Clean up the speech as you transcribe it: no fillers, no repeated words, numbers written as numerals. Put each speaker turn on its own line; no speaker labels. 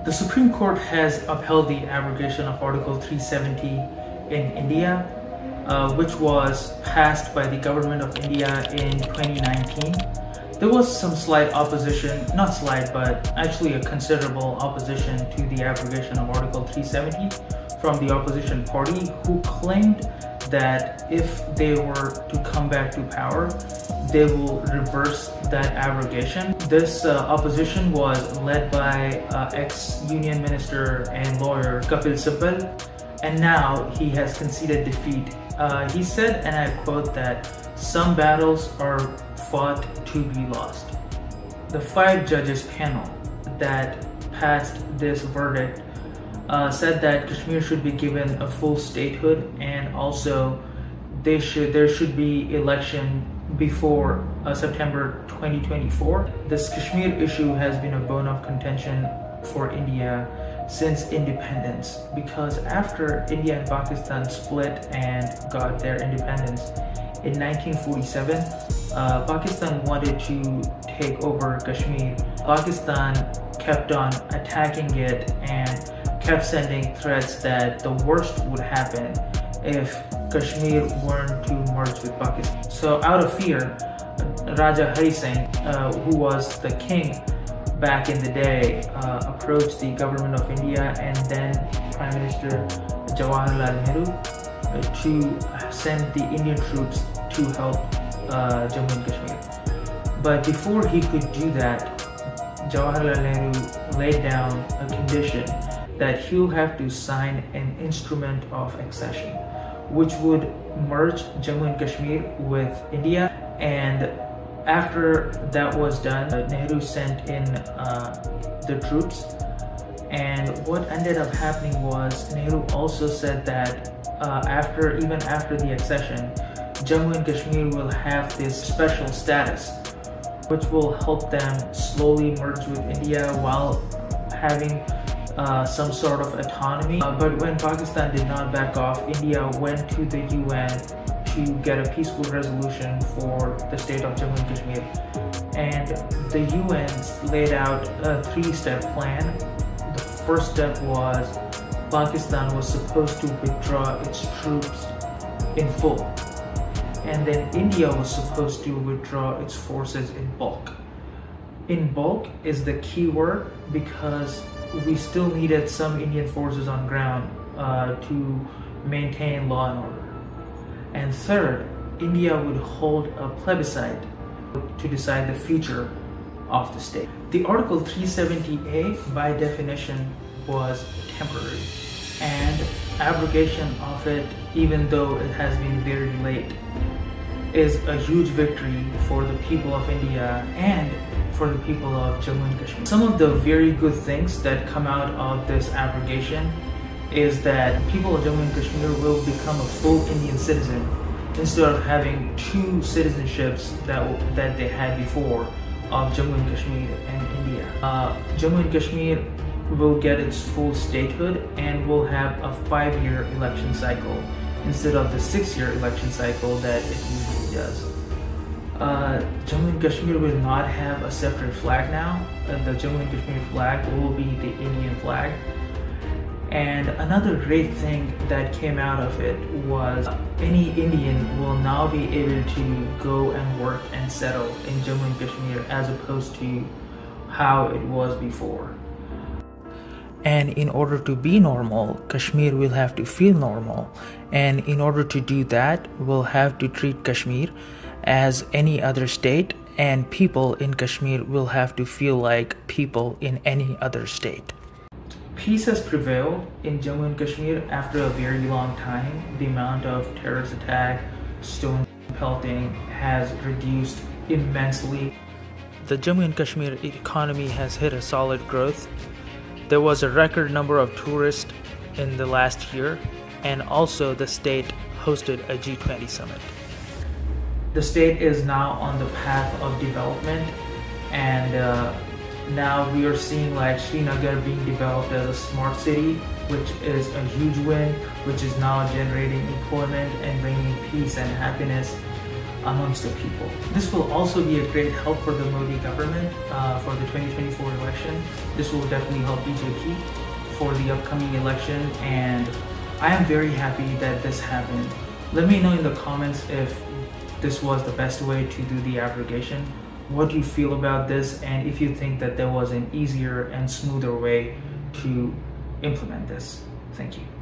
The Supreme Court has upheld the abrogation of Article 370 in India, which was passed by the government of India in 2019. There was some slight opposition, not slight, but actually a considerable opposition to the abrogation of Article 370 from the opposition party, who claimed that if they were to come back to power, they will reverse that abrogation. This opposition was led by ex-union minister and lawyer Kapil Sibal, and now he has conceded defeat. He said, and I quote, that some battles are fought to be lost. The 5 judges panel that passed this verdict said that Kashmir should be given a full statehood, and also there should be election before September 2024. This Kashmir issue has been a bone of contention for India since independence, because after India and Pakistan split and got their independence in 1947, Pakistan wanted to take over Kashmir. Pakistan kept on attacking it and kept sending threats that the worst would happen if Kashmir weren't to merge with Pakistan. So out of fear, Raja Hari Singh, who was the king back in the day, approached the government of India and then Prime Minister Jawaharlal Nehru to send the Indian troops to help Jammu and Kashmir. But before he could do that, Jawaharlal Nehru laid down a condition that he'll have to sign an instrument of accession, which would merge Jammu and Kashmir with India. And after that was done, Nehru sent in the troops, and what ended up happening was Nehru also said that even after the accession, Jammu and Kashmir will have this special status, which will help them slowly merge with India while having some sort of autonomy. But when Pakistan did not back off, India went to the UN to get a peaceful resolution for the state of Jammu and Kashmir. And the UN laid out a 3-step plan. The first step was Pakistan was supposed to withdraw its troops in full. And then India was supposed to withdraw its forces in bulk. In bulk is the key word, because we still needed some Indian forces on ground to maintain law and order. And third, India would hold a plebiscite to decide the future of the state. The Article 370A, by definition, was temporary, and abrogation of it, even though it has been very late, is a huge victory for the people of India and for the people of Jammu and Kashmir. Some of the very good things that come out of this abrogation is that people of Jammu and Kashmir will become a full Indian citizen instead of having 2 citizenships that they had before of Jammu and Kashmir and India. Jammu and Kashmir will get its full statehood and will have a 5-year election cycle instead of the 6-year election cycle that it usually does. Jammu and Kashmir will not have a separate flag now. The Jammu and Kashmir flag will be the Indian flag. And another great thing that came out of it was any Indian will now be able to go and work and settle in Jammu and Kashmir as opposed to how it was before. And in order to be normal, Kashmir will have to feel normal. And in order to do that, we'll have to treat Kashmir as any other state, and people in Kashmir will have to feel like people in any other state. Peace has prevailed in Jammu and Kashmir after a very long time. The amount of terrorist attack, stone pelting has reduced immensely. The Jammu and Kashmir economy has hit a solid growth. There was a record number of tourists in the last year, and also the state hosted a G20 summit. The state is now on the path of development, and now we are seeing like Srinagar being developed as a smart city, which is a huge win, which is now generating employment and bringing peace and happiness amongst the people. This will also be a great help for the Modi government for the 2024 election. This will definitely help BJP for the upcoming election, and I am very happy that this happened. Let me know in the comments if this was the best way to do the abrogation. What do you feel about this, and if you think that there was an easier and smoother way to implement this? Thank you.